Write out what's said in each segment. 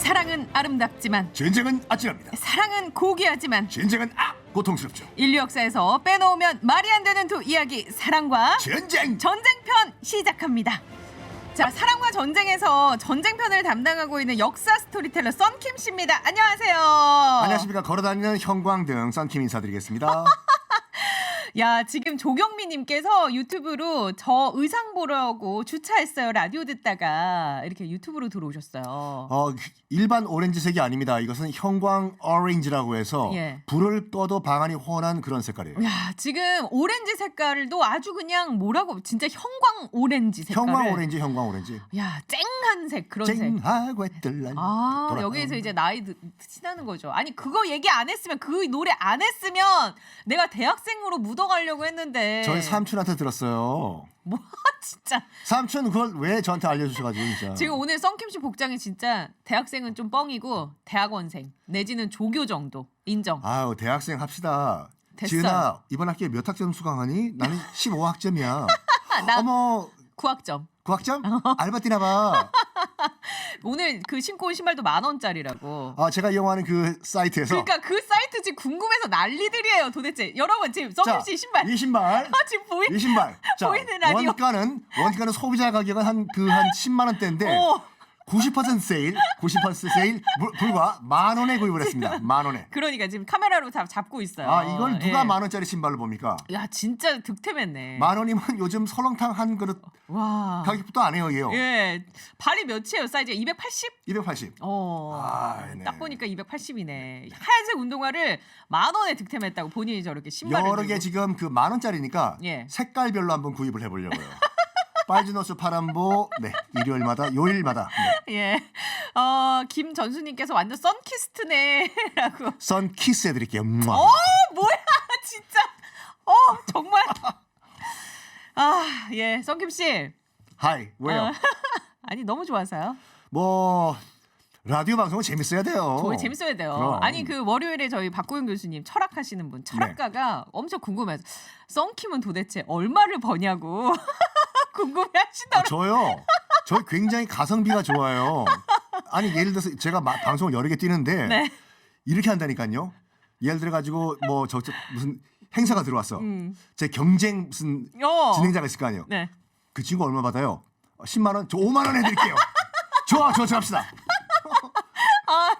사랑은 아름답지만 전쟁은 아찔합니다. 사랑은 고귀하지만 전쟁은 고통스럽죠. 인류 역사에서 빼놓으면 말이 안 되는 두 이야기 사랑과 전쟁편 시작합니다. 자, 사랑과 전쟁에서 전쟁편을 담당하고 있는 역사 스토리텔러 썬킴 씨입니다. 안녕하세요. 안녕하십니까. 걸어다니는 형광등 썬킴 인사드리겠습니다. 야, 지금 조경미님께서 유튜브로 저 의상 보려고 주차했어요. 라디오 듣다가 이렇게 유튜브로 들어오셨어요. 일반 오렌지색이 아닙니다. 이것은 형광 오렌지라고 해서 예. 불을 꺼도 방안이 훤한 그런 색깔이에요. 야, 지금 오렌지 색깔도 아주 그냥 뭐라고 진짜 형광 오렌지 색깔을. 형광 오렌지. 야, 쨍한 색 그런 색. 쨍하고 했들란. 여기에서 이제 나이 티나는 거죠. 아니 그거 얘기 안 했으면 그 노래 안 했으면 내가 대학생으로 묻어가려고 했는데. 저희 삼촌한테 들었어요. 뭐 진짜. 삼촌 그걸 왜 저한테 알려주셔가지고 진짜. 지금 오늘 썬킴 씨 복장이 진짜 대학생은 좀 뻥이고 대학원생 내지는 조교 정도 인정. 아유 대학생 합시다. 됐어요. 지은아 이번 학기에 몇 학점 수강하니? 나는 15학점이야. 나 어머 9학점. 9학점? 알바 뛰나봐. 오늘 그 신고 온 신발도 10,000원짜리라고. 제가 이용하는 그 사이트에서. 그러니까 그 사이트 지금 궁금해서 난리들이에요. 도대체 여러분 지금 썬킴 씨 신발. 이 신발. 지금 이 신발. 자, 보이는 라디오. 원가는 소비자 가격은 한 10만 원대인데. 90% 세일, 90% 세일 불과 10,000원에 구입을 했습니다. 10,000원에. 그러니까 지금 카메라로 다 잡고 있어요. 이걸 누가 예. 10,000원짜리 신발로 봅니까? 야, 진짜 득템했네. 10,000원이면 요즘 설렁탕 한 그릇 와. 가격부터 안 해요, 이게요. 예. 발이 몇이에요? 사이즈가 280? 280. 네. 딱 보니까 280이네. 하얀색 운동화를 10,000원에 득템했다고 본인이 저렇게 신발을 여러 개 지금 그 10,000원짜리니까 예. 색깔별로 한번 구입을 해보려고요. 빨주노스 파란보, 네, 일요일마다, 요일마다. 네. 예. 김전수님께서 완전 썬키스트네라고. 선키스 해드릴게요. 뭐야, 진짜. 정말. 예, 썬킴 씨. 하이, 왜요? 아니, 너무 좋아서요. 뭐 라디오 방송은 재밌어야 돼요. 저희 재밌어야 돼요. 그럼. 아니 그 월요일에 저희 박고영 교수님 철학하시는 분 철학가가 엄청 궁금해서 썬킴은 도대체 얼마를 버냐고 궁금해하시더라고요. 저요. 저희 굉장히 가성비가 좋아요. 아니 예를 들어서 제가 방송을 여러 개 뛰는데 네. 이렇게 한다니까요. 예를 들어 가지고 뭐 무슨 행사가 들어왔어. 제 경쟁 무슨 진행자가 있을 거 아니에요. 네. 그 친구 얼마 받아요? 10만 원? 저 5만 원 해드릴게요. 좋아, 합시다.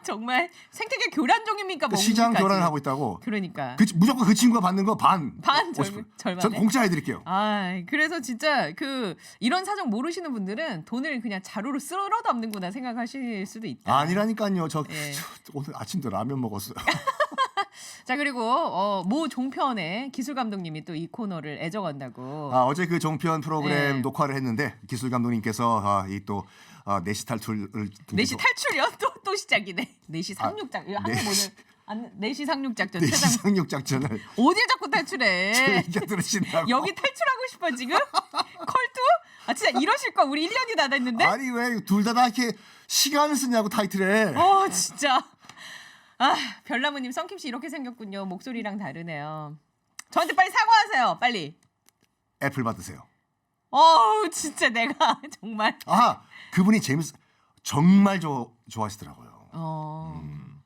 정말 생태계 교란 종입니까? 시장 교란을 하고 있다고. 그러니까. 무조건 그 친구가 받는 거 반 절반에. 전 공짜 해드릴게요. 그래서 진짜 이런 사정 모르시는 분들은 돈을 그냥 자루로 쓸어 담는구나 생각하실 수도 있다. 아니라니까요. 저 예. 오늘 아침도 라면 먹었어요. 자, 그리고 모 종편의 기술 감독님이 또 이 코너를 애정한다고. 어제 그 종편 프로그램 네. 녹화를 했는데 기술 감독님께서 이 내시 탈출을 내시 탈출이요? 또 시작이네. 내시 상륙작. 내시 상륙작전. 내시 상륙작전을 어딜 자꾸 탈출해? 즐겨 들으신다고. 여기 탈출하고 싶어 지금? 컬투? 진짜 이러실 거 우리 1년이 다 됐는데? 아니 왜 둘 다 이렇게 시간을 쓰냐고 타이틀에. 진짜. 별나무님 썬킴 씨 이렇게 생겼군요. 목소리랑 다르네요. 저한테 빨리 사과하세요. 빨리. 애플 받으세요. 진짜 내가 정말. 그분이 정말 좋아하시더라고요.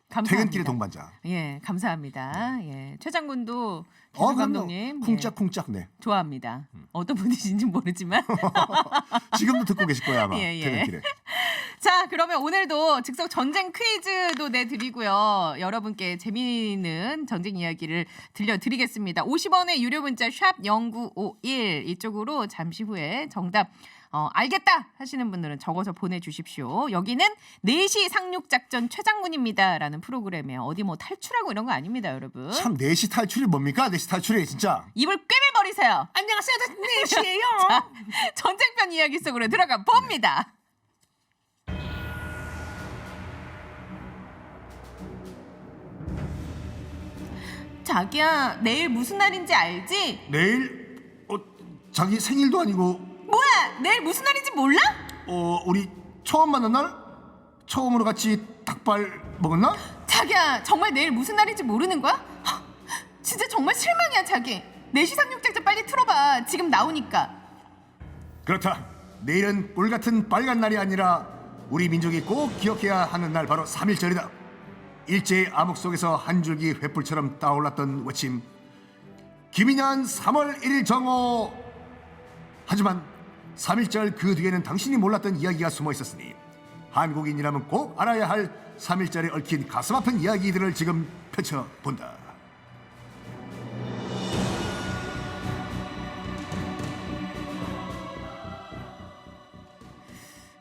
감사합니다. 퇴근길의 동반자. 예, 감사합니다. 예, 최장군도 기술 감독님 쿵짝쿵짝 네. 좋아합니다. 어떤 분이신지 모르지만 지금도 듣고 계실 거예요 아마. 예. 퇴근길에. 자, 그러면 오늘도 즉석 전쟁 퀴즈도 내드리고요. 여러분께 재미있는 전쟁 이야기를 들려드리겠습니다. 50원의 유료 문자 샵 0951 이쪽으로 잠시 후에 정답 알겠다 하시는 분들은 적어서 보내주십시오. 여기는 4시 상륙작전 최장군입니다 라는 프로그램이에요. 어디 뭐 탈출하고 이런 거 아닙니다, 여러분. 참 4시 탈출이 뭡니까? 4시 탈출이 진짜. 입을 꿰매버리세요. 안녕하세요, 4시예요. 자, 전쟁편 이야기 속으로 들어가 봅니다. 자기야, 내일 무슨 날인지 알지? 내일 자기 생일도 아니고 뭐야, 내일 무슨 날인지 몰라? 우리 처음 만난 날? 처음으로 같이 닭발 먹었나? 자기야, 정말 내일 무슨 날인지 모르는 거야? 진짜 정말 실망이야, 자기. 4시 상륙작전 빨리 틀어봐. 지금 나오니까. 그렇다. 내일은 꿀 같은 빨간 날이 아니라 우리 민족이 꼭 기억해야 하는 날 바로 3.1절이다. 일제의 암흑 속에서 한 줄기 횃불처럼 떠올랐던 외침 김인현 3월 1일 정오. 하지만 3.1절 그 뒤에는 당신이 몰랐던 이야기가 숨어 있었으니 한국인이라면 꼭 알아야 할 3.1절에 얽힌 가슴 아픈 이야기들을 지금 펼쳐본다.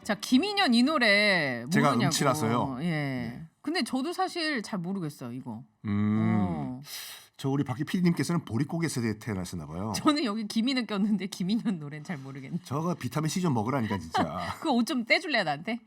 자, 김인현 이 노래 제가 모르냐고. 음치라서요. 예. 근데 저도 사실 잘 모르겠어요, 이거. 저 우리 박기 PD님께서는 보릿고개 세대에 태어나셨나 봐요. 저는 여기 김인현 꼈는데 김인현 노래는 잘 모르겠네. 저거 비타민 C 좀 먹으라니까 진짜. 그 옷 좀 떼줄래 나한테?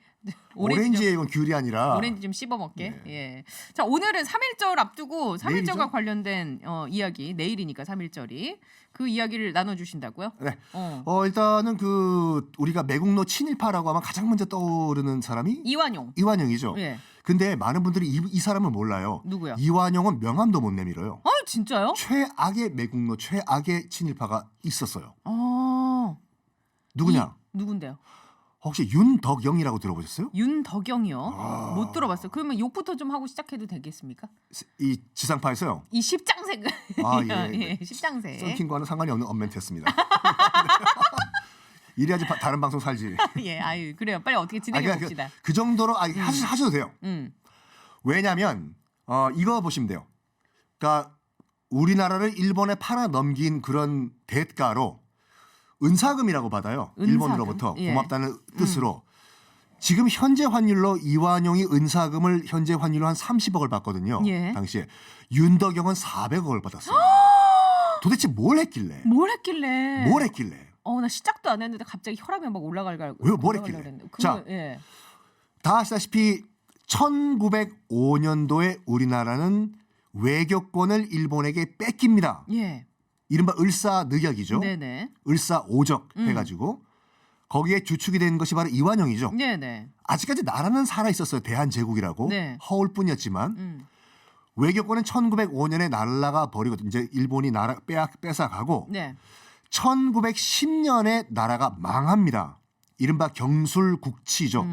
오렌지에 이건 귤이 아니라. 오렌지 좀 씹어 먹게. 네. 예. 자, 오늘은 3.1절 앞두고 3.1절과 내일이죠? 관련된 이야기, 내일이니까 3.1절이 그 이야기를 나눠 주신다고요? 네. 어. 일단은 그 우리가 매국노 친일파라고 하면 가장 먼저 떠오르는 사람이 이완용. 이완용이죠. 예. 근데 많은 분들이 이 사람을 몰라요. 누구야? 이완용은 명함도 못 내밀어요. 아, 진짜요? 최악의 매국노, 최악의 친일파가 있었어요. 누구냐? 누구냐? 누군데요? 혹시 윤덕영이라고 들어보셨어요? 윤덕영이요. 못 들어봤어요. 그러면 욕부터 좀 하고 시작해도 되겠습니까? 이 지상파에서요. 이 십장세. 예. 십장세. 썬킹과는 상관이 없는 언멘트였습니다. 이래야지 다른 방송 살지. 예, 아유 그래요. 빨리 어떻게 진행해 봅시다. 그 정도로 하셔도 돼요. 왜냐하면 이거 보시면 돼요. 그러니까 우리나라를 일본에 팔아 넘긴 그런 대가로 은사금이라고 받아요. 은사금? 일본으로부터 예. 고맙다는 뜻으로. 지금 현재 환율로 이완용이 은사금을 현재 환율로 한 30억을 받거든요. 예. 당시에 윤덕영은 400억을 받았어요. 도대체 뭘 했길래? 뭘 했길래? 뭘 했길래? 나 시작도 안 했는데 갑자기 혈압이 막 올라가려고. 왜 뭘 했길래? 자, 예. 다 아시다시피 1905년도에 우리나라는 외교권을 일본에게 뺏깁니다. 예. 이른바 을사늑약이죠. 네네. 을사오적 해가지고 거기에 주축이 된 것이 바로 이완용이죠. 네네. 아직까지 나라는 살아 있었어요. 대한제국이라고 네. 허울뿐이었지만 외교권은 1905년에 날라가 버리고 이제 일본이 나라 뺏어가고 네. 1910년에 나라가 망합니다. 이른바 경술국치죠.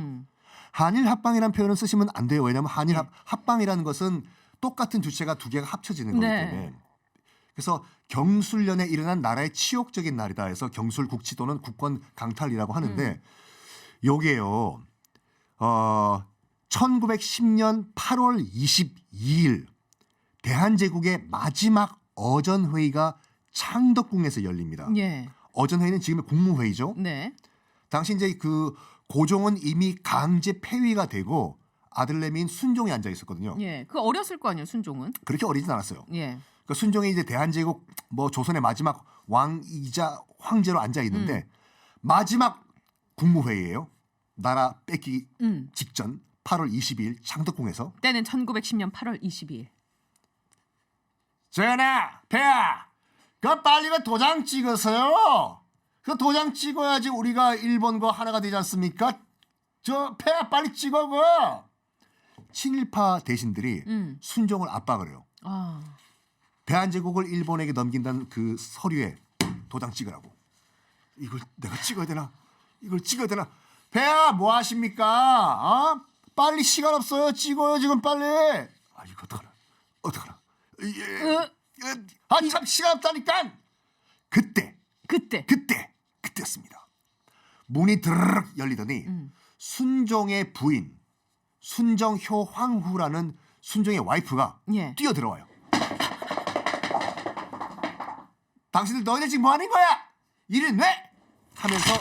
한일 합방이라는 표현을 쓰시면 안 돼요. 왜냐하면 한일 합방이라는 것은 똑같은 주체가 두 개가 합쳐지는 거기 네. 때문에. 그래서 경술련에 일어난 나라의 치욕적인 날이다 해서 경술국치 또는 국권 강탈이라고 하는데 요게요. 1910년 8월 22일 대한제국의 마지막 어전회의가 창덕궁에서 열립니다. 예. 어전회의는 지금의 국무회의죠. 네. 당시 이제 그 고종은 이미 강제 폐위가 되고 아들내미인 순종이 앉아 있었거든요. 예. 그 어렸을 거 아니에요, 순종은? 그렇게 어리진 않았어요. 예. 그러니까 순종이 이제 대한제국 뭐 조선의 마지막 왕이자 황제로 앉아 있는데 마지막 국무회의예요. 나라 뺏기 직전 8월 22일 창덕궁에서 때는 1910년 8월 22일. 전하, 폐하, 그 빨리 그 도장 찍으세요. 그 도장 찍어야지 우리가 일본과 하나가 되지 않습니까? 저 폐하 빨리 찍어 그. 친일파 대신들이 순종을 압박을 해요. 아. 대한제국을 일본에게 넘긴다는 그 서류에 도장 찍으라고. 이걸 내가 찍어야 되나? 이걸 찍어야 되나? 폐하 뭐 하십니까? 빨리 시간 없어요. 찍어요 지금 빨리. 이거 어떡하나? 참 시간 없다니까. 그때였습니다. 문이 드르륵 열리더니 순종의 부인 순정효 황후라는 순종의 와이프가 예. 뛰어들어와요. 당신들 너희들 지금 뭐 하는 거야? 이를 왜? 하면서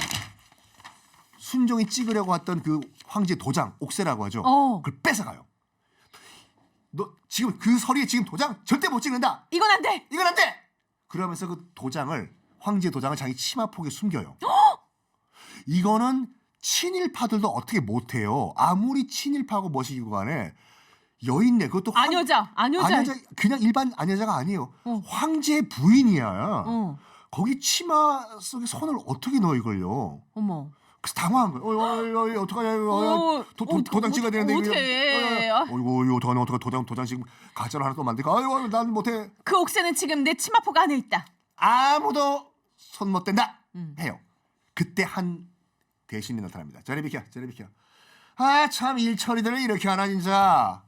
순종이 찍으려고 했던 그 황제 도장 옥새라고 하죠. 그걸 뺏어가요. 너 지금 그 서류에 지금 도장 절대 못 찍는다. 이건 안 돼. 이건 안 돼. 그러면서 그 도장을 황제 도장을 자기 치마폭에 숨겨요. 이거는 친일파들도 어떻게 못해요. 아무리 친일파고 뭐시기고 간에 여인네 그것도 안여자. 그냥 일반 안여자가 아니에요. 황제 부인이야. 거기 치마 속에 손을 어떻게 넣어 이걸요? 어머. 그래서 당황한 거예요. 어떡하냐 이거. 도장 찍어야 되는데 어떡해. 이거 어떡하냐 도장 지금 가짜로 하나 또 만들까? 아이고 난 못해. 그 옥새는 지금 내 치마폭 안에 있다. 아무도 손 못 댄다 해요. 그때 한 대신이 나타납니다. 저리 비켜. 아 참 일처리들을 이렇게 하나 진짜.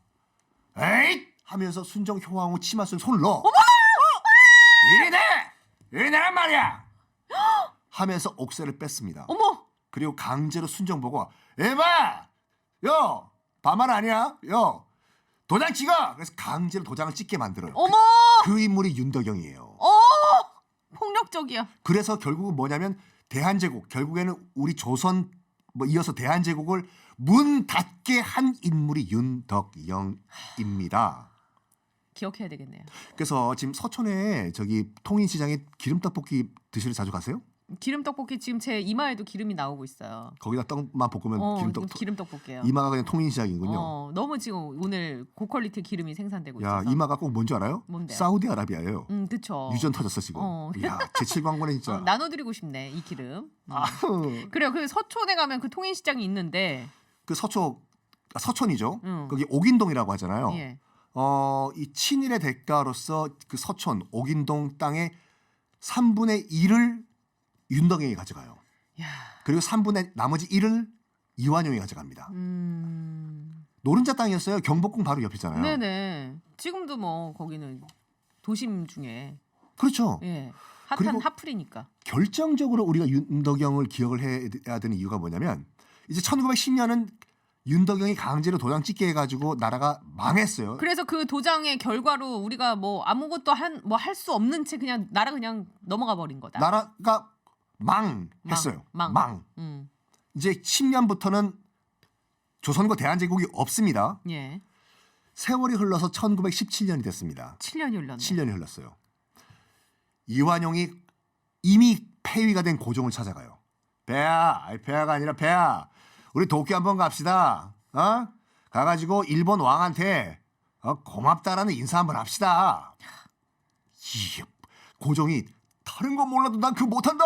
에잇 하면서 순정 효왕후 치마 속에 손을 넣어. 이리내란 말이야. 하면서 옥새를 뺐습니다. 어머. 그리고 강제로 순정 보고 에바, 요 반말 아니야? 요 도장 찍어. 그래서 강제로 도장을 찍게 만들어요. 어머. 그 인물이 윤덕영이에요. 폭력적이야. 그래서 결국은 뭐냐면 대한제국 결국에는 우리 조선 뭐 이어서 대한제국을 문 닫게 한 인물이 윤덕영입니다. 기억해야 되겠네요. 그래서 지금 서촌에 저기 통인시장에 기름떡볶이 드시러 자주 가세요? 기름 떡볶이 지금 제 이마에도 기름이 나오고 있어요. 거기다 떡만 볶으면 기름 떡볶이에요. 이마가 그냥 통인시장이군요. 너무 지금 오늘 고퀄리티 기름이 생산되고 야 있어서. 이마가 꼭 뭔지 알아요? 뭔데요? 사우디아라비아예요. 그쵸. 유전 터졌어 지금. 야 제7광고네 진짜. 나눠드리고 싶네 이 기름. 아흐. 그래요. 그 서촌에 가면 그 통인시장이 있는데. 그 서촌이죠. 응. 거기 옥인동이라고 하잖아요. 예. 이 친일의 대가로서 그 서촌 옥인동 땅의 3분의 1을 윤덕영이 가져가요. 야. 그리고 3분의 나머지 1을 이완용이 가져갑니다. 노른자 땅이었어요. 경복궁 바로 옆이잖아요. 네네. 지금도 뭐 거기는 도심 중에 그렇죠. 예. 그리고 핫한 핫플이니까. 결정적으로 우리가 윤덕영을 기억을 해야 되는 이유가 뭐냐면 이제 1910년은 윤덕영이 강제로 도장 찍게 해가지고 나라가 망했어요. 그래서 그 도장의 결과로 우리가 뭐 아무것도 할 수 없는 채 그냥 나라 그냥 넘어가 버린 거다. 나라가 망했어요. 망. 이제 10년부터는 조선과 대한제국이 없습니다. 예. 세월이 흘러서 1917년이 됐습니다. 7년이 흘렀네. 7년이 흘렀어요. 이완용이 이미 폐위가 된 고종을 찾아가요. 배아가 아니라 배아. 우리 도쿄 한번 갑시다. 가가지고 일본 왕한테 고맙다라는 인사 한번 합시다. 고종이 다른 건 몰라도 난 그거 못한다.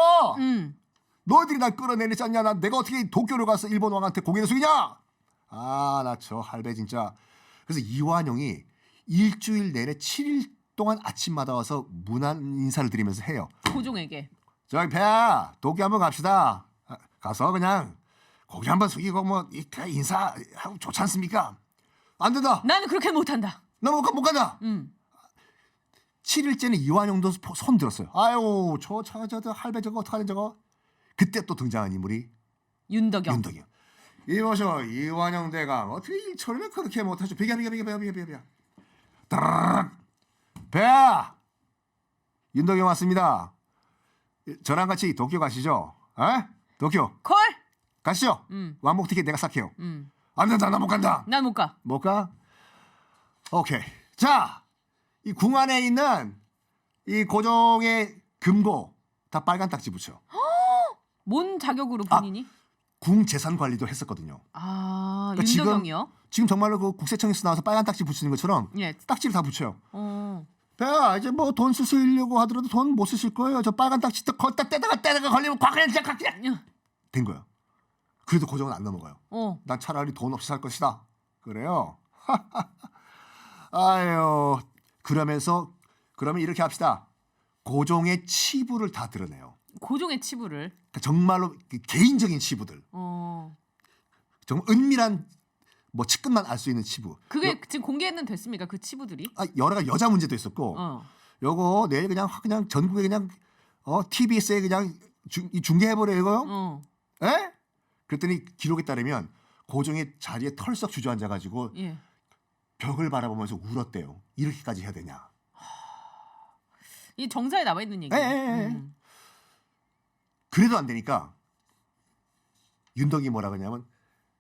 너희들이 날 끌어내리지 않냐. 난 내가 어떻게 도쿄를 가서 일본 왕한테 고개를 숙이냐. 나 저 할배 진짜. 그래서 이완용이 일주일 내내 7일 동안 아침마다 와서 문안 인사를 드리면서 해요. 고종에게. 저기 배야 도쿄 한번 갑시다. 가서 그냥 고개 한번 숙이고 뭐 인사하고 좋지 않습니까? 안 된다. 나는 그렇게 못한다. 나 못 간다. 7일째는 이완용도 손 들었어요. 아유 저 할배 저거 어떡하냐 저거. 그때 또 등장한 인물이 윤덕영. 이보셔 이완용 대감 어떻게 일처리를 그렇게 못하죠. 비야. 배야 윤덕영 왔습니다. 저랑 같이 도쿄 가시죠. 도쿄 콜. 가시죠. 왕복 티켓 내가 싹해요. 안 된다. 나 못 간다. 난 못 가. 못 가? 오케이. 자, 이 궁 안에 있는 이 고종의 금고 다 빨간 딱지 붙여. 뭔 자격으로 본인이? 궁 재산 관리도 했었거든요. 그러니까 윤덕영이요? 지금 정말로 그 국세청에서 나와서 빨간 딱지 붙이는 것처럼 예. 딱지를 다 붙여요. 어. 배야 이제 뭐 돈 쓰시려고 하더라도 돈 못 쓰실 거예요. 저 빨간 딱지 걷다 떼다가 걸리면 꽉 그냥 된 거야. 그래도 고종은 안 넘어가요. 난 차라리 돈 없이 살 것이다. 그래요. 아유 그러면 이렇게 합시다. 고종의 치부를 다 드러내요. 고종의 치부를. 그러니까 정말로 개인적인 치부들. 정말 은밀한 뭐 측근만 알 수 있는 치부. 그게 지금 공개는 됐습니까? 그 치부들이? 여러가 여자 문제도 있었고. 요거 내일 그냥 전국에 그냥 TBS에 그냥 중계해 버려 이거요. 에? 그랬더니 기록에 따르면 고종의 자리에 털썩 주저앉아 가지고 예. 벽을 바라보면서 울었대요. 이렇게까지 해야 되냐? 이 정사에 나와 있는 얘기예요. 그래도 안 되니까 윤덕이 뭐라 그러냐면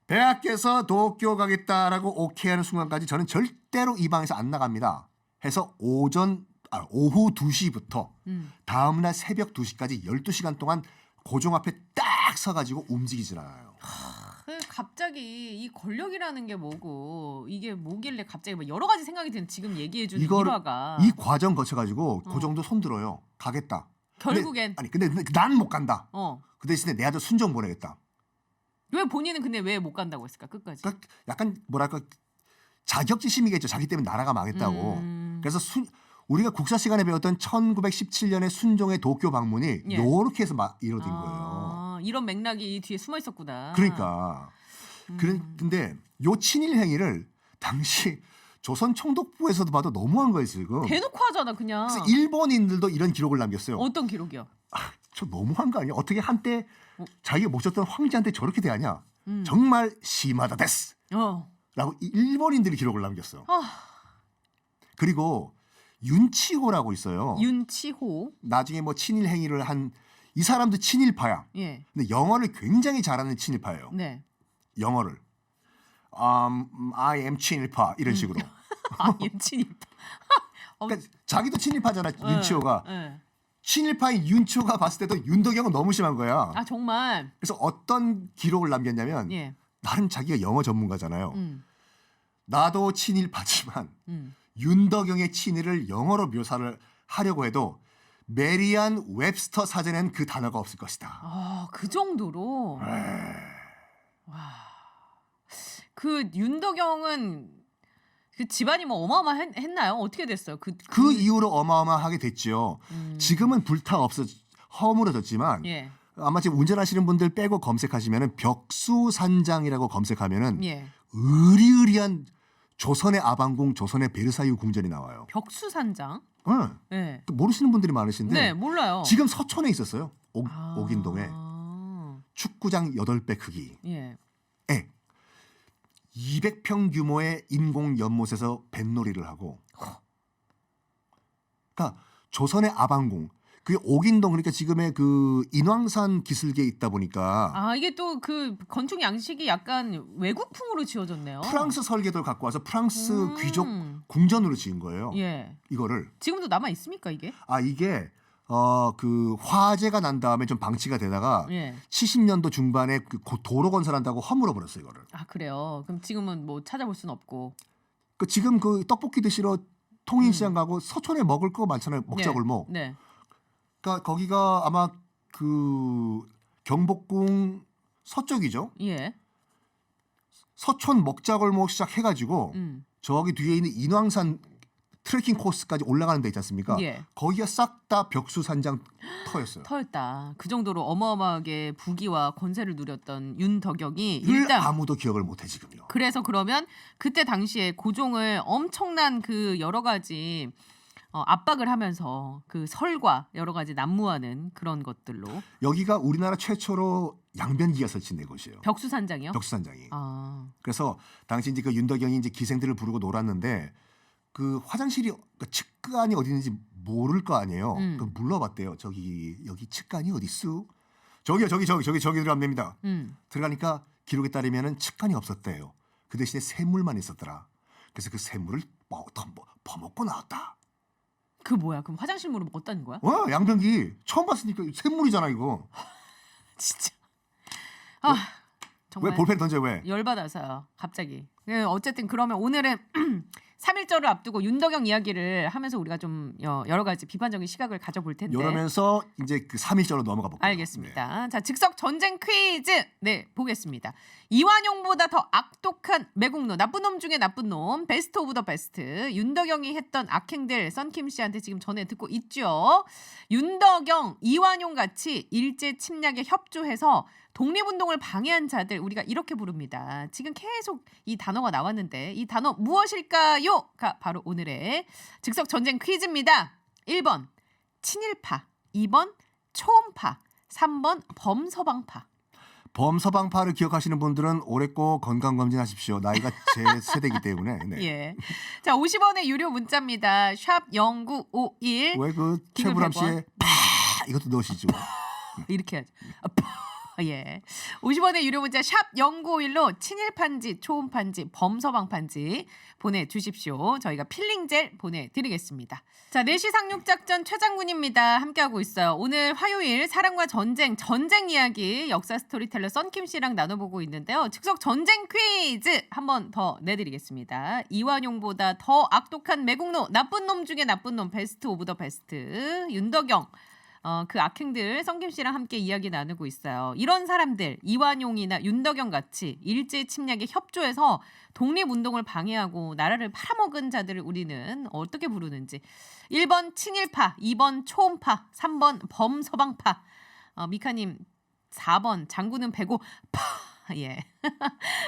배하께서 도쿄 가겠다라고 오케이하는 순간까지 저는 절대로 이 방에서 안 나갑니다. 해서 오후 2시부터 다음날 새벽 2시까지 12시간 동안 고종 앞에 딱 서가지고 움직이질 않아요. 갑자기 이 권력이라는 게 뭐고 이게 뭐길래 갑자기 뭐 여러 가지 생각이 드는 지금 얘기해주는 이거를 일화가 이 과정 거쳐가지고 고종도 손들어요. 가겠다. 결국엔 근데 난 못 간다. 그 대신에 내 아들 순정 보내겠다. 왜 본인은 근데 왜 못 간다고 했을까 끝까지? 그러니까 약간 뭐랄까 자격지심이겠죠. 자기 때문에 나라가 망했다고. 그래서 우리가 국사 시간에 배웠던 1917년의 순종의 도쿄 방문이 예. 요렇게 해서 이루어진 거예요. 이런 맥락이 뒤에 숨어 있었구나. 그러니까 근데 요 친일 행위를 당시 조선 총독부에서도 봐도 너무한 거예요 지금. 대놓고 하잖아 그냥. 그래서 일본인들도 이런 기록을 남겼어요. 어떤 기록이요? 저 너무한 거 아니야? 어떻게 한때 자기가 모셨던 황제한테 저렇게 대하냐? 음. 정말 심하다 데스. 어. 라고 일본인들이 기록을 남겼어. 아. 그리고 윤치호라고 있어요. 윤치호. 나중에 뭐 친일 행위를 한 이 사람도 친일파야. 예. 근데 영어를 굉장히 잘하는 친일파예요. 네. 영어를 I am 친일파 이런 식으로. 윤친일파. 그러니까 자기도 친일파잖아 윤치호가. 네. 친일파인 윤치호가 봤을 때도 윤덕영은 너무 심한 거야. 아 정말. 그래서 어떤 기록을 남겼냐면 예. 나름 자기가 영어 전문가잖아요. 나도 친일파지만 음. 윤덕영의 친일을 영어로 묘사를 하려고 해도 메리안 웹스터 사전엔 그 단어가 없을 것이다. 아, 그 정도로. 와. 그 윤덕영은 그 집안이 뭐 어마어마했나요? 어떻게 됐어요? 그 이후로 어마어마하게 됐죠. 지금은 불타 없어 허물어졌지만 예. 아마 지금 운전하시는 분들 빼고 검색하시면은 벽수산장이라고 검색하면은 예. 으리으리한 조선의 아방궁, 조선의 베르사유 궁전이 나와요. 벽수산장. 응. 네. 또 모르시는 분들이 많으신데 네, 몰라요. 지금 서촌에 있었어요. 옥인동에 아. 축구장 8배 크기에 예. 200평 규모의 인공 연못에서 뱃놀이를 하고 그러니까 조선의 아방궁 그게 옥인동 그러니까 지금의 그 인왕산 기슭에 있다 보니까 아, 이게 또 그 건축 양식이 약간 외국풍으로 지어졌네요. 프랑스 설계도를 갖고 와서 프랑스 귀족 음. 궁전으로 지은 거예요. 예. 이거를 지금도 남아 있습니까, 이게? 이게 그 화재가 난 다음에 좀 방치가 되다가 예. 70년도 중반에 그 도로 건설한다고 허물어 버렸어요 이거를. 아, 그래요. 그럼 지금은 뭐 찾아볼 수는 없고. 그 지금 그 떡볶이 드시러 통인시장 가고 서촌에 먹을 거 많잖아요. 먹자골목. 네. 그러니까 거기가 아마 그 경복궁 서쪽이죠. 예. 서촌 먹자골목 시작해가지고 저기 뒤에 있는 인왕산 트레킹 코스까지 올라가는 데 있지 않습니까? 예. 거기가 싹 다 벽수산장 터였어요. 터였다. 그 정도로 어마어마하게 부귀와 권세를 누렸던 윤덕영이 이걸 일단 아무도 기억을 못해 지금요. 그래서 그러면 그때 당시에 고종을 엄청난 그 여러 가지 압박을 하면서 그 설과 여러 가지 난무하는 그런 것들로 여기가 우리나라 최초로 양변기가 설치된 곳이에요. 벽수산장이요? 벽수산장이. 아, 그래서 당시 이제 그 윤덕영이 이제 기생들을 부르고 놀았는데 그 화장실이 그러니까 측간이 어디 있는지 모를 거 아니에요. 그 물어봤대요. 여기 측간이 어디 있어? 저기 들어가면 됩니다. 들어가니까 기록에 따르면은 측간이 없었대요. 그 대신에 샘물만 있었더라. 그래서 그 샘물을 퍼먹고 나왔다. 그 뭐야? 그럼 화장실 물을 먹었다는 거야? 양변기 처음 봤으니까 샘물이잖아 이거. 진짜. 아, 정말 왜 볼펜 던져 왜? 열받아서요. 갑자기. 어쨌든 그러면 오늘은 3.1절을 앞두고 윤덕영 이야기를 하면서 우리가 좀 여러 가지 비판적인 시각을 가져볼 텐데. 이러면서 이제 그 3.1절로 넘어가 볼게요. 알겠습니다. 자, 즉석 전쟁 퀴즈. 네, 보겠습니다. 이완용보다 더 악독한 매국노, 나쁜 놈 중에 나쁜 놈, 베스트 오브 더 베스트. 윤덕영이 했던 악행들 썬킴 씨한테 지금 전해 듣고 있죠. 윤덕영, 이완용 같이 일제 침략에 협조해서 독립운동을 방해한 자들 우리가 이렇게 부릅니다. 지금 계속 이 단어가 나왔는데 이 단어 무엇일까요?가 바로 오늘의 즉석 전쟁 퀴즈입니다. 1번 친일파, 2번 초음파, 3번 범서방파. 범서방파를 기억하시는 분들은 올해 꼭 건강검진하십시오. 나이가 제 세대이기 때문에. 네. 예. 자, 50원의 유료 문자입니다. 샵 0951. 왜 그 최불암 씨의 파 이것도 넣으시죠. 이렇게 하죠. 예. 50원의 유료 문자 샵 0951로 친일판지, 초음판지, 범서방판지 보내주십시오. 저희가 필링젤 보내드리겠습니다. 자, 4시 상륙작전 최장군입니다. 함께하고 있어요. 오늘 화요일 사랑과 전쟁 이야기 역사 스토리텔러 썬킴 씨랑 나눠보고 있는데요. 즉석 전쟁 퀴즈 한 번 더 내드리겠습니다. 이완용보다 더 악독한 매국노, 나쁜 놈 중에 나쁜 놈, 베스트 오브 더 베스트 윤덕영. 그 악행들 썬김 씨랑 함께 이야기 나누고 있어요. 이런 사람들 이완용이나 윤덕영 같이 일제 침략에 협조해서 독립운동을 방해하고 나라를 팔아먹은 자들을 우리는 어떻게 부르는지 1번 친일파, 2번 초음파, 3번 범서방파. 미카님 4번 장군은 배고 파 예.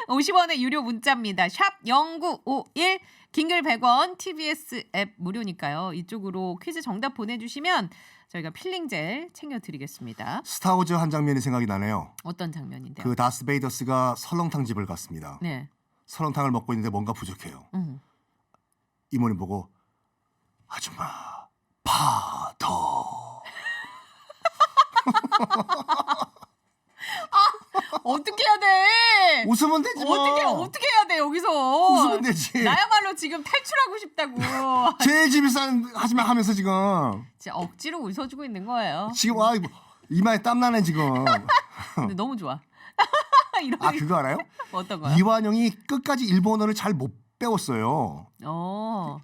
50원의 유료 문자입니다. 샵 0951 긴글 100원 TBS 앱 무료니까요. 이쪽으로 퀴즈 정답 보내주시면 저희가 필링젤 챙겨드리겠습니다. 스타워즈 한 장면이 생각이 나네요. 어떤 장면인데요? 그 다스 베이더스가 설렁탕 집을 갔습니다. 네. 설렁탕을 먹고 있는데 뭔가 부족해요. 이모님 보고 아줌마 파더. 어떻게 해야 돼? 웃으면 되지 뭐. 어떻게 해야 돼 여기서? 웃으면 되지. 나야말로 지금 탈출하고 싶다고. 제일 재밌어 하지마 하면서 지금 진짜 억지로 웃어주고 있는 거예요. 지금 와 이마에 땀 나네 지금. 근데 너무 좋아. 이런 아 그거 알아요? 어떤 거요? 이완용이 끝까지 일본어를 잘 못 배웠어요.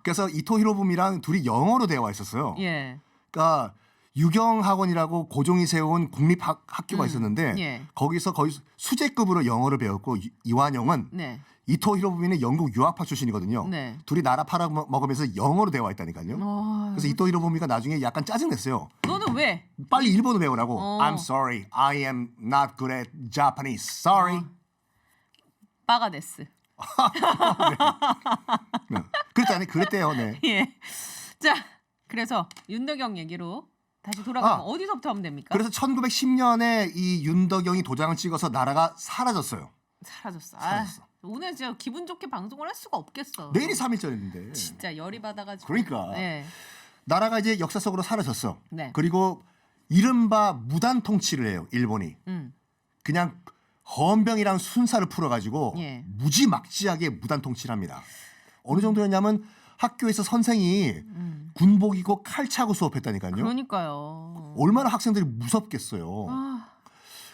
그래서 이토 히로부미랑 둘이 영어로 대화가 있었어요. 예. 그러니까 유경학원이라고 고종이 세운 국립학교가 있었는데 예. 거기서 거의 수재급으로 영어를 배웠고 이완용은 네. 이토 히로부미는 영국 유학파 출신이거든요. 네. 둘이 나라 팔아 먹으면서 영어로 대화했다니까요. 그래서 이토 히로부미가 나중에 약간 짜증냈어요. 너는 왜? 빨리 일본어 배우라고. 어. I'm sorry, I am not good at Japanese. Sorry. 빠가데스. 네. 그랬대요. 네. 예. 자, 그래서 윤덕영 얘기로 다시 돌아가면 어디서부터 하면 됩니까? 그래서 1910년에 이 윤덕영이 도장을 찍어서 나라가 사라졌어요. 사라졌어. 사라졌어. 오늘 진짜 기분 좋게 방송을 할 수가 없겠어. 내일이 3일절인데. 진짜 열이 받아가지고. 그러니까. 네. 나라가 이제 역사 속으로 사라졌어. 네. 그리고 이른바 무단 통치를 해요. 일본이. 그냥 헌병이랑 순사를 풀어가지고 예. 무지막지하게 무단 통치를 합니다. 어느 정도였냐면 학교에서 선생이 군복 입고 칼 차고 수업했다니까요. 그러니까요. 얼마나 학생들이 무섭겠어요. 아,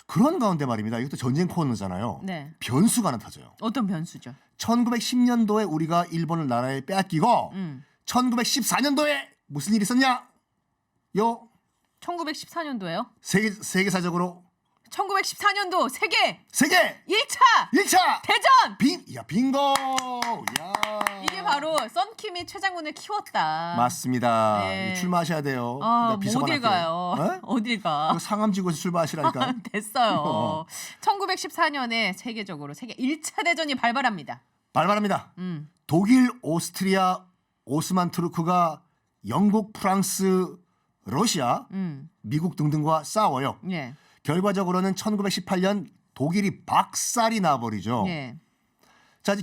그런 가운데 말입니다. 이것도 전쟁 코너잖아요. 네. 변수가 하나 터져요. 어떤 변수죠? 1910년도에 우리가 일본을 나라에 빼앗기고 1914년도에 무슨 일이 있었냐? 1914년도에요? 세계사적으로 1914년도 세계 세계 1차 1차 대전! 빙고. 야. 이게 바로 썬킴이 최장군을 키웠다. 맞습니다. 네. 출마하셔야 돼요. 아, 나 비서관 어딜 할게요. 가요? 어딜 가? 상암지구에서 출마하시라니까. 됐어요. 1914년에 세계적으로 세계 1차 대전이 발발합니다. 발발합니다. 독일, 오스트리아, 오스만 투르크가 영국, 프랑스, 러시아, 미국 등등과 싸워요. 예. 결과적으로는 1918년 독일이 박살이 나버리죠. 예. 자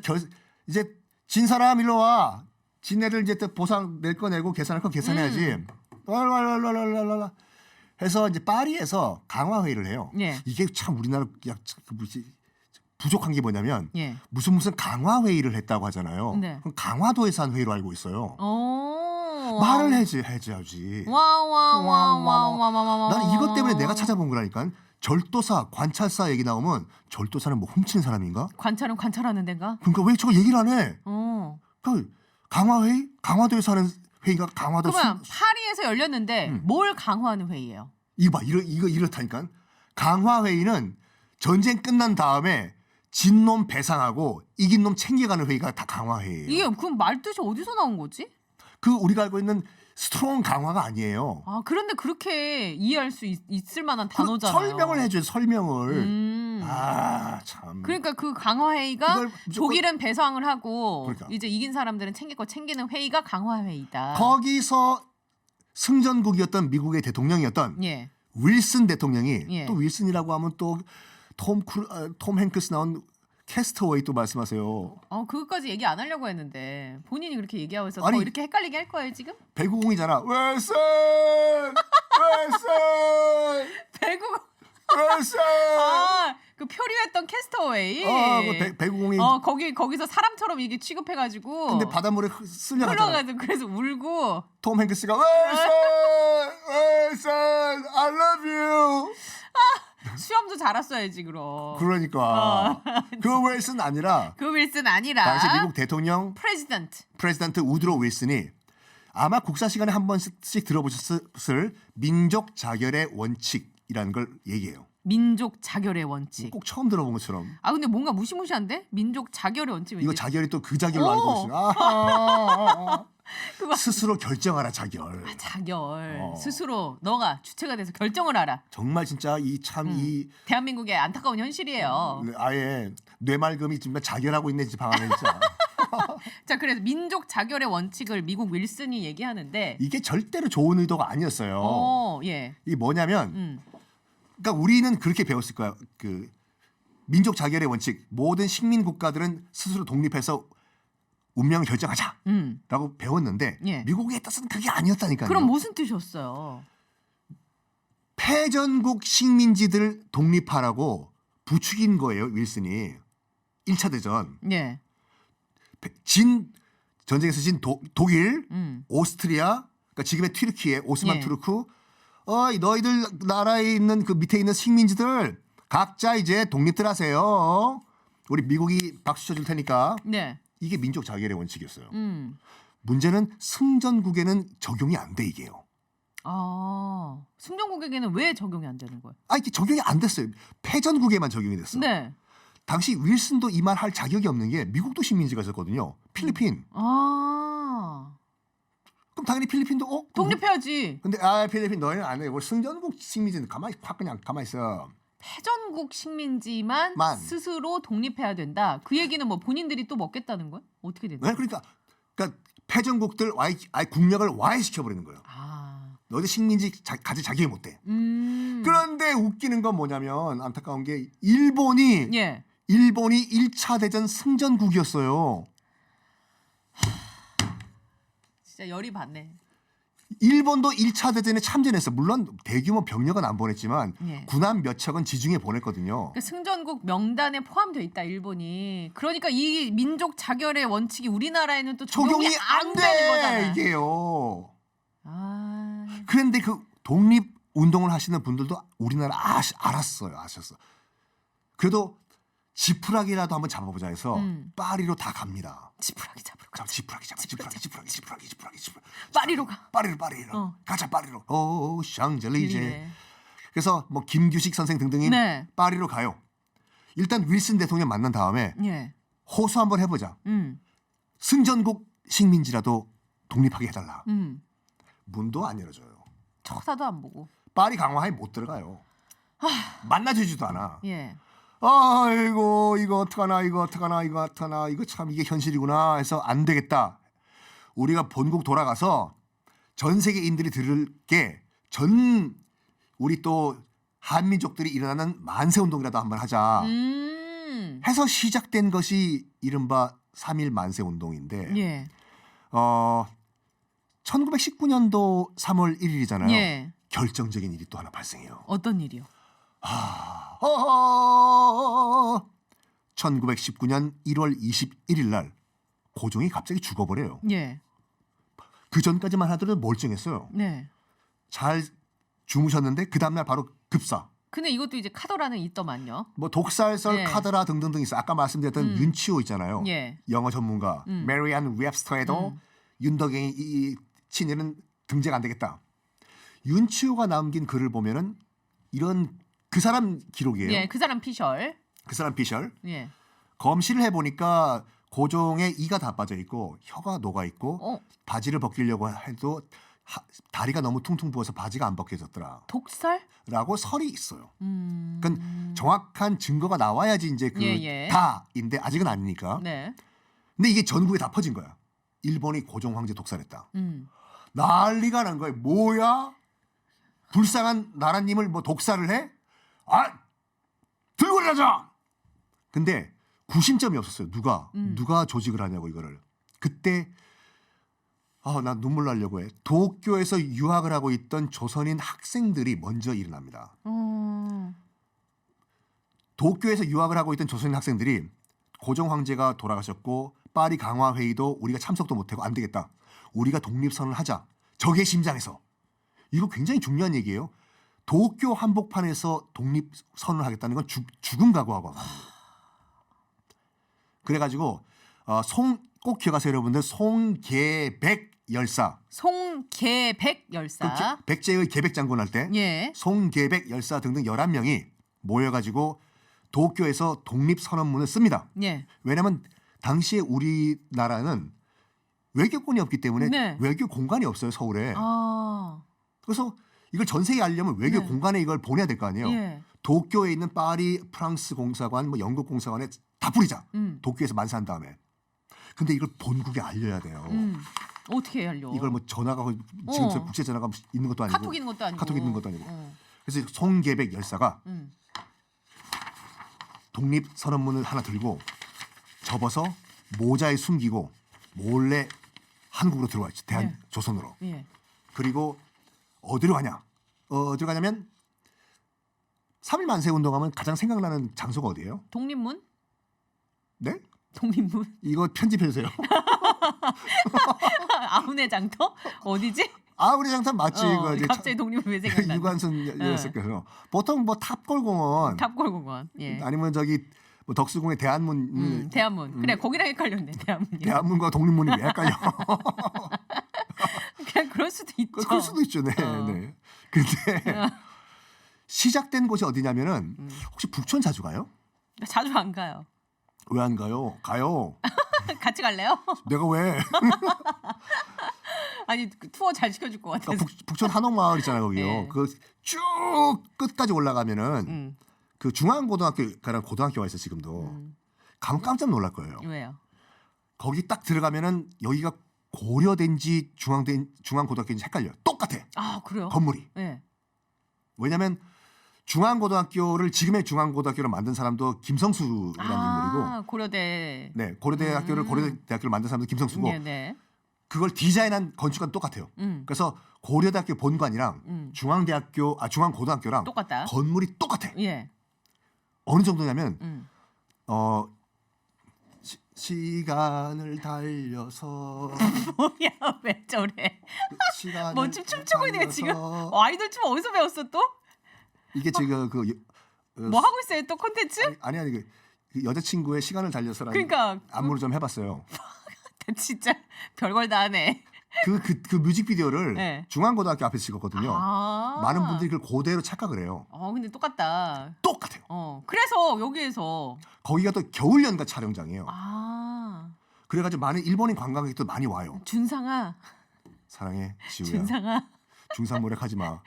이제 진 사람 일로 와. 진 애들 이제 또 보상 낼 거 내고 계산할 거 계산해야지. 랄랄랄랄랄랄라 해서 이제 파리에서 강화 회의를 해요. 예. 이게 참 우리나라 부족한 게 뭐냐면 예. 무슨 강화 회의를 했다고 하잖아요. 네. 그럼 강화도에서 한 회의로 알고 있어요. 오. 말을 해야지. 와와와와와와와. 나는 이것 때문에 내가 찾아본 거라니까. 절도사, 관찰사 얘기 나오면 절도사는 뭐 훔치는 사람인가? 관찰은 관찰하는 데인가? 그러니까 왜 저거 얘기를 안 해? 그 강화회의? 강화도에서 하는 회의가 강화도 그러면 파리에서 열렸는데 뭘 강화하는 회의예요? 이거 봐. 이거 이렇다니까. 강화회의는 전쟁 끝난 다음에 진 놈 배상하고 이긴 놈 챙겨가는 회의가 다 강화회의예요. 이게 그럼 말뜻이 어디서 나온 거지? 그 우리가 알고 있는 스트롱 강화가 아니에요. 아, 그런데 그렇게 이해할 수 있을 만한 단어잖아요. 설명을 해줘요. 설명을. 아 참. 그러니까 그 강화 회의가 그걸 무조건- 독일은 배상을 하고 그러니까. 이제 이긴 사람들은 챙길 거 챙기는 회의가 강화 회의다. 거기서 승전국이었던 미국의 대통령이었던 예. 윌슨 대통령이 예. 또 윌슨이라고 하면 또 톰 행크스 나온 캐스터웨이 또 말씀하세요. 그것까지 얘기 안 하려고 했는데 본인이 그렇게 얘기하고 있어서 아니, 더 이렇게 헷갈리게 할 거예요 지금? 배구공이잖아. 윌슨, 배구 윌슨. 그 표류했던 캐스터웨이. 그 배구공이. 거기서 사람처럼 이게 취급해가지고. 근데 바닷물에 쓸려갔잖아. 흘러가지고 그래서 울고. 톰 행크스가 윌슨, I love you. 수염도 자랐어야지 그럼. 그러니까 그 윌슨 아니라 그 윌슨 아니라. 당시 미국 대통령 프레지던트 우드로 윌슨이 아마 국사 시간에 한 번씩 들어보셨을 민족 자결의 원칙이라는 걸 얘기해요. 민족 자결의 원칙. 꼭 처음 들어본 것처럼. 아 근데 뭔가 무시무시한데? 민족 자결의 원칙. 이거 왠지. 자결이 또 그 자결로 오! 알고 있어요. 아하. 그거- 스스로 결정하라 자결. 자결. 스스로 너가 주체가 돼서 결정을 하라. 정말 진짜 이 참 이 대한민국의 안타까운 현실이에요. 아예 뇌말금이 정말 자결하고 있네 집 방안에 진짜. 자 그래서 민족 자결의 원칙을 미국 윌슨이 얘기하는데 이게 절대로 좋은 의도가 아니었어요. 예. 이게 뭐냐면 음. 그러니까 우리는 그렇게 배웠을 거야. 그 민족 자결의 원칙. 모든 식민 국가들은 스스로 독립해서 운명을 결정하자라고 음. 배웠는데 예. 미국의 뜻은 그게 아니었다니까요. 그럼 무슨 뜻이었어요? 패전국 식민지들 독립하라고 부추긴 거예요. 윌슨이 1차 대전 예. 진 전쟁에서 진 독일, 오스트리아, 그러니까 지금의 튀르키예, 오스만 예. 투르크, 너희들 나라에 있는 그 밑에 있는 식민지들 각자 이제 독립들 하세요. 우리 미국이 박수 쳐줄 테니까. 네. 이게 민족 자결의 원칙이었어요. 음. 문제는 승전국에는 적용이 안 돼 이게요. 아 승전국에게는 왜 적용이 안 되는 거예요? 이게 적용이 안 됐어요. 패전국에만 적용이 됐어. 네. 당시 윌슨도 이 말 할 자격이 없는 게 미국도 식민지가 있었거든요. 필리핀. 아 그럼 당연히 필리핀도 독립해야지. 근데 필리핀 너희는 안 해. 우리 승전국 식민지는 가만히 확 그냥 가만히 있어. 패전국 식민지만 만. 스스로 독립해야 된다. 그 얘기는 뭐 본인들이 또 먹겠다는 거야? 어떻게 되는 왜 거야? 그러니까 패전국들 국력을 와해시켜 버리는 거예요. 아, 너희들 식민지 가질 자격이 못 돼. 그런데 웃기는 건 뭐냐면 안타까운 게 일본이 예. 1차 대전 승전국이었어요. 진짜 열이 받네. 일본도 1차 대전에 참전했어. 물론 대규모 병력은 안 보냈지만 예. 군함 몇 척은 지중해 보냈거든요. 그 승전국 명단에 포함되어 있다 일본이. 그러니까 이 민족 자결의 원칙이 우리나라에는 또 적용이 안 되는 거잖아. 이게요. 아, 그런데 그 독립 운동을 하시는 분들도 우리나라 아셨어. 그래도 지푸라기라도 한번 잡아보자 해서 파리로 다 갑니다. 지푸라기 잡으러 가. 지푸라기. 파리로 가. 파리로. 가자 파리로. 오 샹젤리제. 예. 그래서 뭐 김규식 선생 등등이 네. 파리로 가요. 일단 윌슨 대통령 만난 다음에 예. 호소 한번 해보자. 승전국 식민지라도 독립하게 해달라. 문도 안 열어줘요. 쳐다도 안 보고. 파리 강화에 못 들어가요. 만나주지도 않아. 예. 아이고 이거 어떡하나 이거 참 이게 현실이구나 해서 안 되겠다. 우리가 본국 돌아가서 전 세계인들이 들을 게 우리 또 한민족들이 일어나는 만세운동이라도 한번 하자 해서 시작된 것이 이른바 3.1 만세운동인데 예. 1919년도 3월 1일이잖아요. 예. 결정적인 일이 또 하나 발생해요. 어떤 일이요? 1919년 1월 21일 날 고종이 갑자기 죽어버려요. 예. 그 전까지만 하더라도 멀쩡했어요. 네. 잘 주무셨는데 그 다음날 바로 급사. 근데 이것도 이제 카더라는 있더만요. 뭐 독살설, 네. 카드라 등등등 있어. 아까 말씀드렸던 윤치호 있잖아요. 예. 영어 전문가. 메리안 웹스터에도 윤덕행이 이 친일은 등재가 안 되겠다. 윤치호가 남긴 글을 보면은 이런 그 사람 기록이에요. 예. 그 사람 피셜. 그 사람 피셜. 예. 검시를 해보니까 고종의 이가 다 빠져 있고 혀가 녹아 있고 바지를 벗기려고 해도 다리가 너무 퉁퉁 부어서 바지가 안 벗겨졌더라. 독살? 라고 설이 있어요. 그러니까 정확한 증거가 나와야지 이제 그 예. 다인데 아직은 아니니까. 네. 근데 이게 전국에 다 퍼진 거야. 일본이 고종 황제 독살했다. 음. 난리가 난 거예요. 뭐야? 불쌍한 나라님을 뭐 독살을 해? 들고 일어나자. 근데 구심점이 없었어요. 누가 조직을 하냐고 이거를. 그때 나 눈물 나려고 해. 도쿄에서 유학을 하고 있던 조선인 학생들이 먼저 일어납니다. 도쿄에서 유학을 하고 있던 조선인 학생들이 고종 황제가 돌아가셨고 파리 강화 회의도 우리가 참석도 못하고 안 되겠다. 우리가 독립선언을 하자. 적의 심장에서. 이거 굉장히 중요한 얘기예요. 도쿄 한복판에서 독립선언을 하겠다는 건 죽음 각오하고 합니다. 그래가지고 꼭 기억하세요 여러분들. 송계백 열사. 송계백 열사. 백제의 계백 장군 할 때 예. 송계백 열사 등등 11명이 모여가지고 도쿄에서 독립선언문을 씁니다. 예. 왜냐하면 당시에 우리나라는 외교권이 없기 때문에 네. 외교 공간이 없어요, 서울에. 아. 그래서 이걸 전 세계에 알려면 외교 네. 공간에 이걸 보내야 될 거 아니에요. 예. 도쿄에 있는 파리 프랑스 공사관, 뭐 영국 공사관에 다 뿌리자. 음. 도쿄에서 만세한 다음에. 근데 이걸 본국에 알려야 돼요. 어떻게 알려? 이걸 뭐 전화가 지금 어. 국제 전화가 있는 것도 아니고 카톡 있는 것도 아니고. 카톡 있는 것도 아니고. 어. 그래서 송계백 열사가 음. 독립 선언문을 하나 들고 접어서 모자에 숨기고 몰래 한국으로 들어와 있죠. 대한 네. 조선으로. 예. 그리고 어디로 가냐? 어디로 가냐면 3.1 만세 운동하면 가장 생각나는 장소가 어디예요? 독립문? 네? 독립문? 이거 편집해 주세요. 아훈의 장터? 어디지? 아, 우리 장탄 맞지. 이거 이제 갑자기 독립문 왜 생각나? 유관순 여사께서 보통 뭐 탑골공원 탑골공원. 예. 아니면 저기 뭐 덕수궁의 대한문 대한문. 그래 거기랑 헷갈렸네. 대한문이. 대한문과 독립문이 왜 헷갈려? 그냥 그럴 수도 있죠. 그럴 수도 있죠. 네. 어. 네. 근데 시작된 곳이 어디냐면은 혹시 북촌 자주 가요? 자주 안 가요. 왜 안 가요? 가요. 같이 갈래요? 내가 왜? 아니 그 투어 잘 시켜줄 것 같아서. 그러니까 북촌 한옥마을 있잖아요. 거기요. 네. 그 쭉 끝까지 올라가면은 음. 그 중앙고등학교라는 고등학교가 있어 지금도. 가면 깜짝 놀랄 거예요. 왜요? 거기 딱 들어가면은 여기가 고려된지 중앙고등학교인지 헷갈려요. 똑같아. 아 그래요? 건물이. 네. 왜냐하면 중앙고등학교를 지금의 중앙고등학교로 만든 사람도 김성수라는 인물이고, 고려대. 네 고려대학교를 고려대학교를 만든 사람도 김성수고, 네. 그걸 디자인한 건축가는 똑같아요. 그래서 고려대학교 본관이랑 중앙고등학교랑 똑같다. 건물이 똑같아. 예. 어느 정도냐면 음. 시간을 달려서 뭐야 왜 저래? 시간을 뭐 춤추고 있는 게 지금? 달려서 아이돌 춤 어디서 배웠어 또? 이게 지금 뭐 하고 있어요 또 콘텐츠? 아니 그 여자친구의 시간을 달려서라는 그러니까 안무를 좀 해봤어요. 진짜 별걸 다 하네. 그 뮤직비디오를 네. 중앙고등학교 앞에서 찍었거든요. 많은 분들이 그걸 그대로 착각을 해요. 근데 똑같다. 똑같아요. 그래서 여기에서 거기가 또 겨울연가 촬영장이에요. 그래가지고 많은 일본인 관광객도 많이 와요. 준상아. 사랑해 지우야. 준상아. 중상모략하지 마.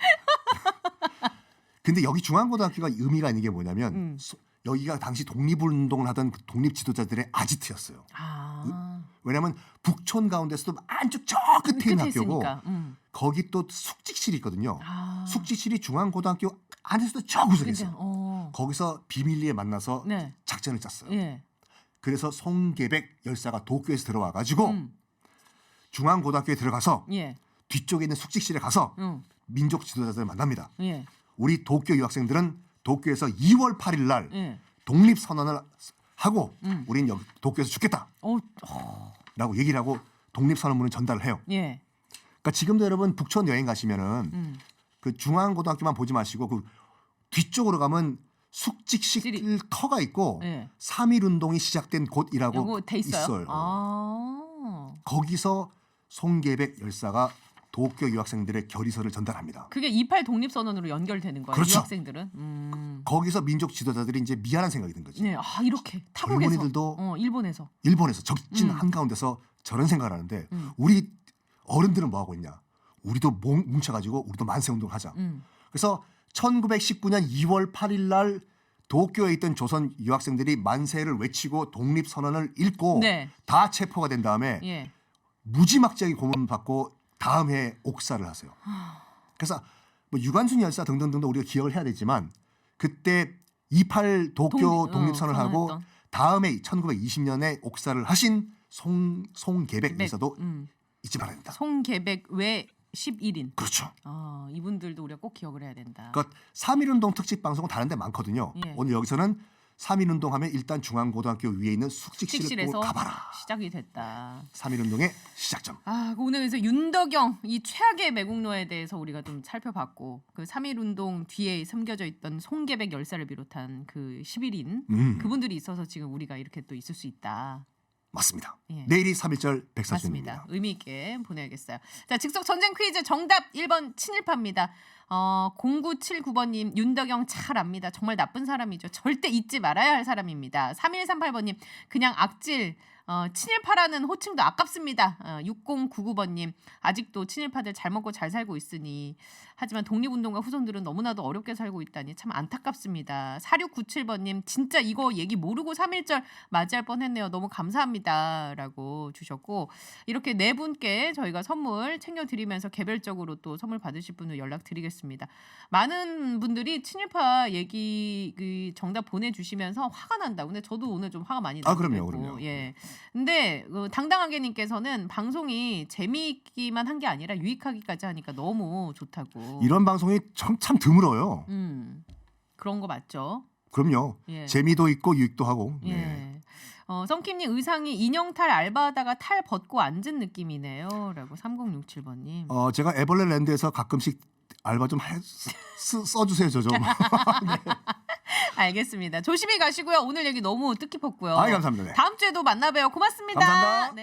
근데 여기 중앙고등학교가 의미가 있는 게 뭐냐면 여기가 당시 독립운동을 하던 그 독립 지도자들의 아지트였어요. 왜냐하면 북촌 가운데서도 안쪽 저 끝에 있는 학교고 거기 또 숙직실이 있거든요. 숙직실이 중앙고등학교 안에서도 저 구석에 있어요. 거기서 비밀리에 만나서 네. 작전을 짰어요. 예. 그래서 송계백 열사가 도쿄에서 들어와가지고 중앙고등학교에 들어가서 예. 뒤쪽에 있는 숙직실에 가서 민족 지도자들을 만납니다. 예. 우리 도쿄 유학생들은 도쿄에서 2월 8일 날 예. 독립선언을 하고 우린 여기 도쿄에서 죽겠다 라고 얘기를 하고 독립선언문을 전달을 해요. 예. 그러니까 지금도 여러분 북촌 여행 가시면은 그 중앙고등학교만 보지 마시고 그 뒤쪽으로 가면 숙직실 터가 있고 예. 3.1 운동이 시작된 곳이라고 요거 돼 있어요? 거기서 송계백 열사가 도쿄 유학생들의 결의서를 전달합니다. 그게 28 독립선언으로 연결되는 거예요. 그렇죠. 유학생들은. 거기서 민족 지도자들이 이제 미안한 생각이 든 거지. 네. 이렇게 타국에서 젊은이들도 일본에서 적진 한가운데서 저런 생각을 하는데 우리 어른들은 뭐 하고 있냐? 우리도 뭉쳐가지고 우리도 만세운동을 하자. 그래서 1919년 2월 8일 날 도쿄에 있던 조선 유학생들이 만세를 외치고 독립선언을 읽고 네. 다 체포가 된 다음에 예. 무지막지하게 고문받고 다음 해에 옥사를 하세요. 그래서 뭐 유관순 열사 등등등도 우리가 기억을 해야 되지만 그때 28 도쿄 독립선언을 하고 선언했던. 다음에 1920년에 옥사를 하신 송계백 열사도 잊지 말아야 된다. 송계백 외 11인. 그렇죠. 이분들도 우리가 꼭 기억을 해야 된다. 그러니까 3.1운동 특집 방송은 다른 데 많거든요. 예. 오늘 여기서는 3.1운동 하면 일단 중앙고등학교 위에 있는 숙직실을 식실에서 꼭 가봐라. 시작이 됐다. 3.1운동의 시작점. 오늘 그래서 윤덕영 이 최악의 매국노에 대해서 우리가 좀 살펴봤고 그 3.1운동 뒤에 숨겨져 있던 송계백 열사를 비롯한 그 11인 그분들이 있어서 지금 우리가 이렇게 또 있을 수 있다. 맞습니다. 예. 내일이 3.1절 백사순입니다. 맞습니다. 의미 있게 보내야겠어요. 자, 즉석 전쟁 퀴즈 정답 1번 친일파입니다. 0979번님 윤덕영 잘 압니다. 정말 나쁜 사람이죠. 절대 잊지 말아야 할 사람입니다. 3138번님 그냥 악질 친일파라는 호칭도 아깝습니다. 6099번님 아직도 친일파들 잘 먹고 잘 살고 있으니 하지만 독립운동가 후손들은 너무나도 어렵게 살고 있다니 참 안타깝습니다. 4697번님 진짜 이거 얘기 모르고 3.1절 맞이할 뻔했네요. 너무 감사합니다. 라고 주셨고 이렇게 네 분께 저희가 선물 챙겨드리면서 개별적으로 또 선물 받으실 분을 연락드리겠습니다. 많은 분들이 친일파 얘기 그 정답 보내주시면서 화가 난다. 근데 저도 오늘 좀 화가 많이 나고 그럼요. 예. 근데 당당하게님께서는 방송이 재미있기만 한 게 아니라 유익하기까지 하니까 너무 좋다고. 이런 방송이 참 드물어요. 그런 거 맞죠? 그럼요. 예. 재미도 있고 유익도 하고. 예. 네. 성킴님 의상이 인형탈 알바하다가 탈 벗고 앉은 느낌이네요. 라고 3067번님. 제가 에벌레랜드에서 가끔씩 알바 좀 써주세요, 저 좀. 네. 알겠습니다. 조심히 가시고요. 오늘 얘기 너무 뜻깊었고요. 감사합니다. 네. 다음 주에도 만나봬요. 고맙습니다. 감사합니다. 네.